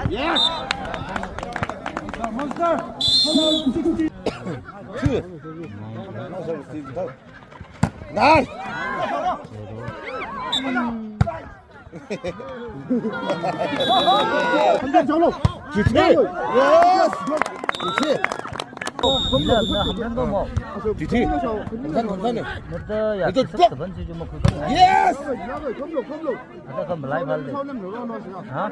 Yes. Yes. Monster. Two. Nice. 한번 정로. 그렇지. Yes. 그렇지. 한번더 뭐. 뒤. 감사네. 너도 야, 첫 번째 좀 먹고 그거. Yes. 아까 그 라이브 할 때. 아?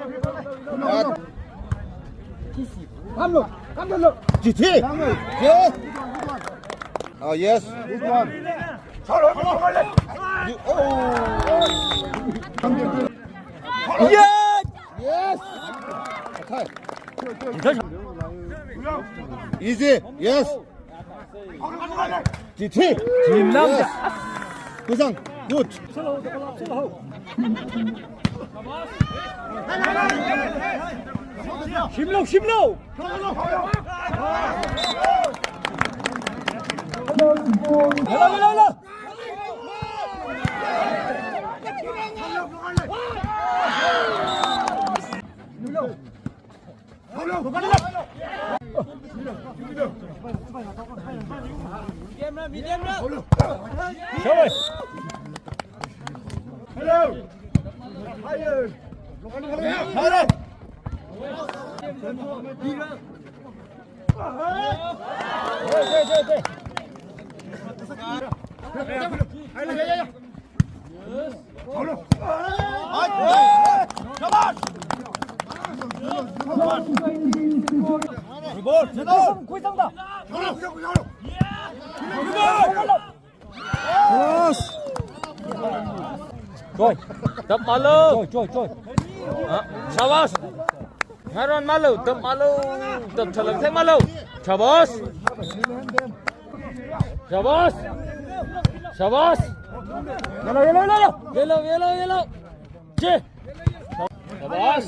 감로. GT. Yes. 아, yes. 잘 갈래. Yes. Easy. Yes. GT. 김남자. 구상. 굿. 힘로. 라. 고이상다. Rồi, tập malo. Rồi. Shabash. Haron malo, tập malo. Tập trở lực thêm malo. Shabash. Yellow. Che. Shabash.